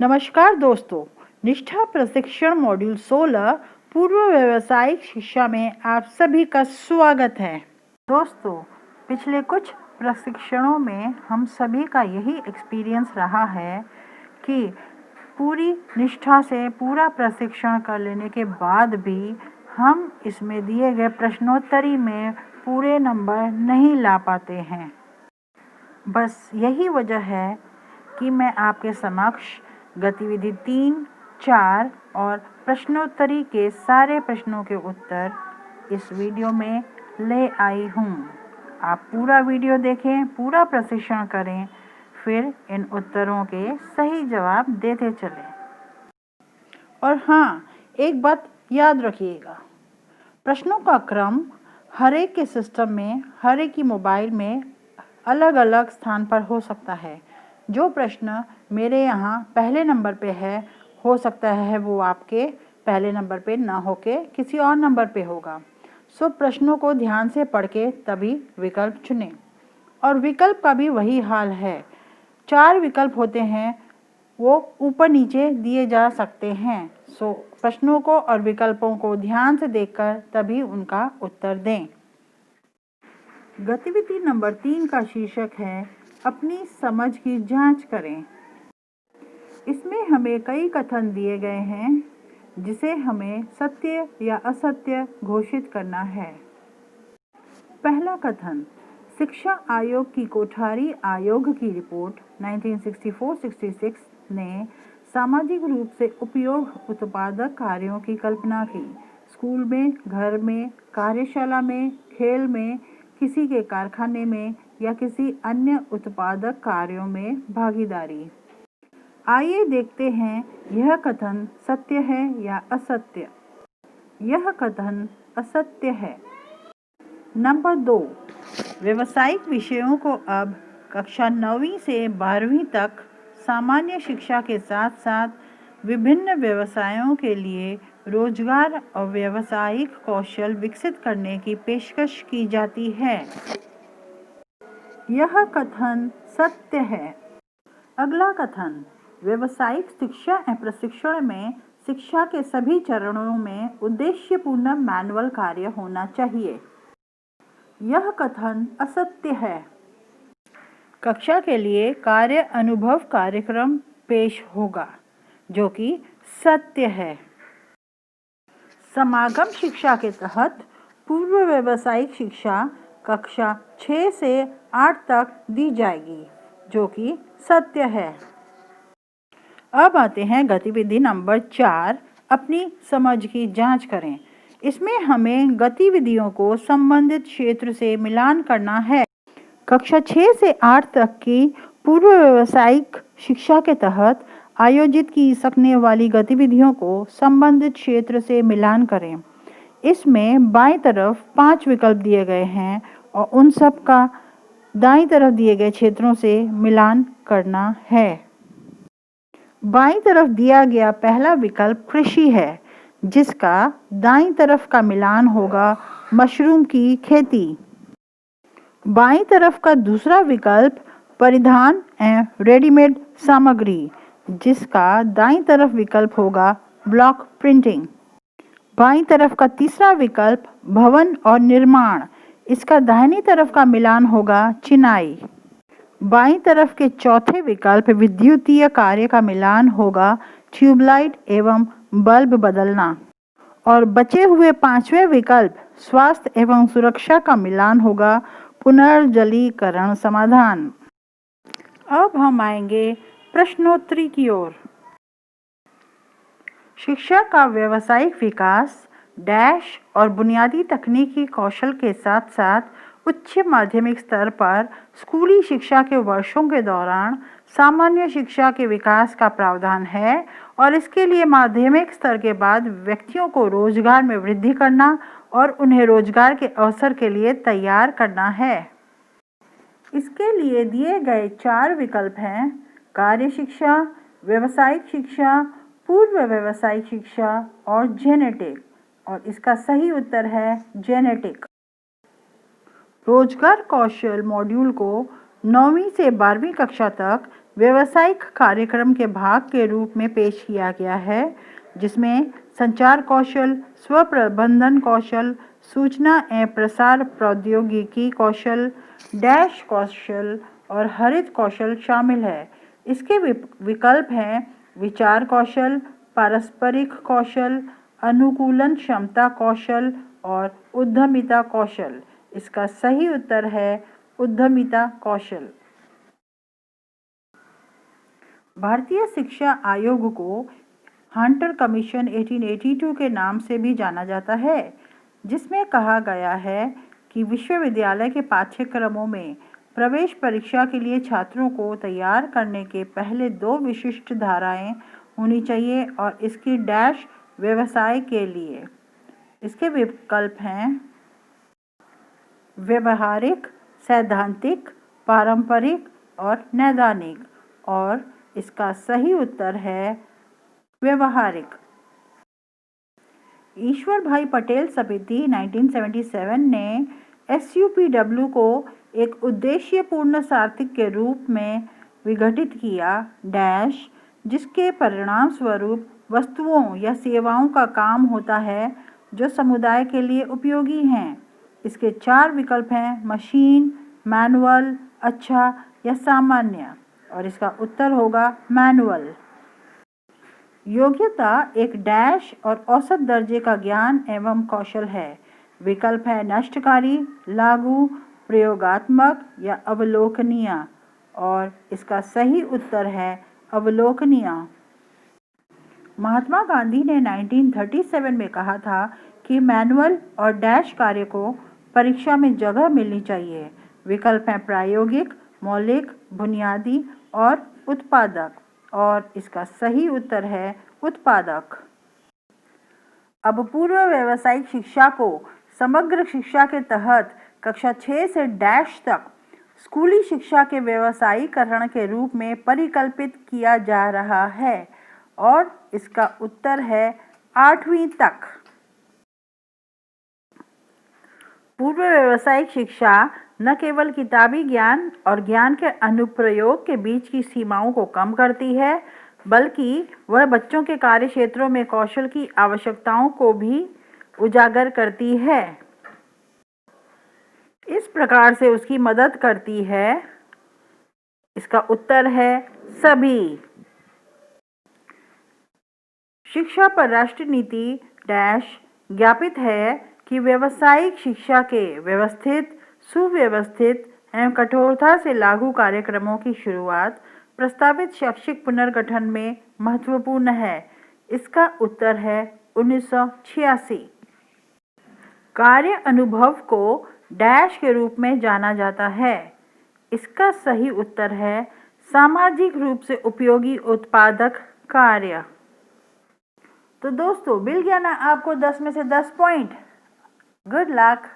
नमस्कार दोस्तों, निष्ठा प्रशिक्षण मॉड्यूल 16 पूर्व व्यावसायिक शिक्षा में आप सभी का स्वागत है। दोस्तों, पिछले कुछ प्रशिक्षणों में हम सभी का यही एक्सपीरियंस रहा है कि पूरी निष्ठा से पूरा प्रशिक्षण कर लेने के बाद भी हम इसमें दिए गए प्रश्नोत्तरी में पूरे नंबर नहीं ला पाते हैं। बस यही वजह है कि मैं आपके समक्ष गतिविधि 3, 4 और प्रश्नोत्तरी के सारे प्रश्नों के उत्तर इस वीडियो में ले आई हूँ। आप पूरा वीडियो देखें, पूरा प्रशिक्षण करें, फिर इन उत्तरों के सही जवाब देते चलें। और हाँ, एक बात याद रखिएगा, प्रश्नों का क्रम हर एक के सिस्टम में, हर एक की मोबाइल में अलग अलग स्थान पर हो सकता है। जो प्रश्न मेरे यहाँ पहले नंबर पे है, हो सकता है वो आपके पहले नंबर पे ना होके किसी और नंबर पे होगा। सो प्रश्नों को ध्यान से पढ़ के तभी विकल्प चुनें। और विकल्प का भी वही हाल है, 4 विकल्प होते हैं, वो ऊपर नीचे दिए जा सकते हैं। सो प्रश्नों को और विकल्पों को ध्यान से देखकर तभी उनका उत्तर दें। गतिविधि नंबर 3 का शीर्षक है अपनी समझ की जांच करें। इसमें हमें कई कथन दिए गए हैं जिसे हमें सत्य या असत्य घोषित करना है। पहला कथन, शिक्षा आयोग की कोठारी आयोग की रिपोर्ट 1964-66 ने सामाजिक रूप से उपयोग उत्पादक कार्यों की कल्पना की। स्कूल में, घर में, कार्यशाला में, खेल में, किसी के कारखाने में या किसी अन्य उत्पादक कार्यों में भागीदारी। आइए देखते हैं यह कथन सत्य है या असत्य। यह कथन असत्य है। नंबर 2, व्यावसायिक विषयों को अब कक्षा 9वीं से 12वीं तक सामान्य शिक्षा के साथ साथ विभिन्न व्यवसायों के लिए रोजगार और व्यावसायिक कौशल विकसित करने की पेशकश की जाती है। यह कथन सत्य है। अगला कथन, व्यावसायिक शिक्षा एवं प्रशिक्षण में शिक्षा के सभी चरणों में उद्देश्यपूर्ण मैनुअल कार्य होना चाहिए। यह कथन असत्य है। कक्षा के लिए कार्य अनुभव कार्यक्रम पेश होगा, जो कि सत्य है। समागम शिक्षा के तहत पूर्व व्यावसायिक शिक्षा कक्षा 6 से 8 तक दी जाएगी, जो कि सत्य है। अब आते हैं गतिविधि नंबर 4, अपनी समझ की जांच करें। इसमें हमें गतिविधियों को संबंधित क्षेत्र से मिलान करना है। कक्षा 6 से 8 तक की पूर्व व्यावसायिक शिक्षा के तहत आयोजित की सकने वाली गतिविधियों को संबंधित क्षेत्र से मिलान करें। इसमें बाईं तरफ 5 विकल्प दिए गए हैं और उन सब का दाईं तरफ दिए गए क्षेत्रों से मिलान करना है। बाईं तरफ दिया गया पहला विकल्प कृषि है, जिसका दाईं तरफ का मिलान होगा मशरूम की खेती। बाईं तरफ का दूसरा विकल्प परिधान एवं रेडीमेड सामग्री, जिसका दाईं तरफ विकल्प होगा ब्लॉक प्रिंटिंग। बाईं तरफ का तीसरा विकल्प भवन और निर्माण, इसका दाहिनी तरफ का मिलान होगा चिनाई। बाईं तरफ के चौथे विकल्प विद्युतीय कार्य का मिलान होगा ट्यूबलाइट एवं बल्ब बदलना। और बचे हुए 5वें विकल्प स्वास्थ्य एवं सुरक्षा का मिलान होगा पुनर्जलीकरण समाधान। अब हम आएंगे प्रश्नोत्तरी की ओर। शिक्षा का व्यावसायिक विकास डैश और बुनियादी तकनीकी कौशल के साथ साथ उच्च माध्यमिक स्तर पर स्कूली शिक्षा के वर्षों के दौरान सामान्य शिक्षा के विकास का प्रावधान है और इसके लिए माध्यमिक स्तर के बाद व्यक्तियों को रोजगार में वृद्धि करना और उन्हें रोजगार के अवसर के लिए तैयार करना है। इसके लिए दिए गए 4 विकल्प हैं: कार्य शिक्षा, व्यावसायिक शिक्षा, पूर्व व्यावसायिक शिक्षा और जेनेटिक। और इसका सही उत्तर है जेनेटिक। रोजगार कौशल मॉड्यूल को 9वीं से 12वीं कक्षा तक व्यावसायिक कार्यक्रम के भाग के रूप में पेश किया गया है, जिसमें संचार कौशल, स्व प्रबंधन कौशल, सूचना एवं प्रसार प्रौद्योगिकी कौशल, डैश कौशल और हरित कौशल शामिल है। इसके विकल्प हैं विचार कौशल, पारस्परिक कौशल, अनुकूलन क्षमता कौशल और उद्यमिता कौशल। इसका सही उत्तर है उद्यमिता कौशल। भारतीय शिक्षा आयोग को हंटर कमीशन 1882 के नाम से भी जाना जाता है, जिसमें कहा गया है कि विश्वविद्यालय के पाठ्यक्रमों में प्रवेश परीक्षा के लिए छात्रों को तैयार करने के पहले 2 विशिष्ट धाराएं होनी चाहिए और इसकी डैश व्यवसाय के लिए। इसके विकल्प हैं व्यवहारिक, सैद्धांतिक, पारंपरिक और नैदानिक, और इसका सही उत्तर है व्यवहारिक। ईश्वर भाई पटेल समिति 1977 ने SUPW को एक उद्देश्यपूर्ण सार्थक के रूप में विघटित किया डैश, जिसके परिणाम स्वरूप वस्तुओं या सेवाओं का काम होता है जो समुदाय के लिए उपयोगी हैं। इसके 4 विकल्प हैं मशीन, मैनुअल, अच्छा या सामान्य, और इसका उत्तर होगा मैनुअल। योग्यता एक डैश और औसत दर्जे का ज्ञान एवं कौशल है। विकल्प है नष्टकारी, लागू, प्रयोगात्मक या अवलोकनीय, और इसका सही उत्तर है अवलोकनीय। महात्मा गांधी ने 1937 में कहा था कि मैनुअल और डैश कार्य को परीक्षा में जगह मिलनी चाहिए। विकल्प हैं प्रायोगिक, मौलिक, बुनियादी और उत्पादक, और इसका सही उत्तर है उत्पादक। अब पूर्व व्यावसायिक शिक्षा को समग्र शिक्षा के तहत कक्षा 6 से डैश तक स्कूली शिक्षा के व्यावसायीकरण के रूप में परिकल्पित किया जा रहा है, और इसका उत्तर है 8वीं तक। पूर्व व्यावसायिक शिक्षा न केवल किताबी ज्ञान और ज्ञान के अनुप्रयोग के बीच की सीमाओं को कम करती है, बल्कि वह बच्चों के कार्य क्षेत्रों में कौशल की आवश्यकताओं को भी उजागर करती है। इस प्रकार से उसकी मदद करती है। इसका उत्तर है सभी। शिक्षा पर राष्ट्रीय नीति डैश ज्ञापित है कि व्यावसायिक शिक्षा के व्यवस्थित, सुव्यवस्थित एवं कठोरता से लागू कार्यक्रमों की शुरुआत प्रस्तावित शैक्षिक पुनर्गठन में महत्वपूर्ण है। इसका उत्तर है 1986। कार्य अनुभव को डैश के रूप में जाना जाता है। इसका सही उत्तर है सामाजिक रूप से उपयोगी उत्पादक कार्य। तो दोस्तों मिल गया ना आपको 10 में से 10 पॉइंट। Good luck.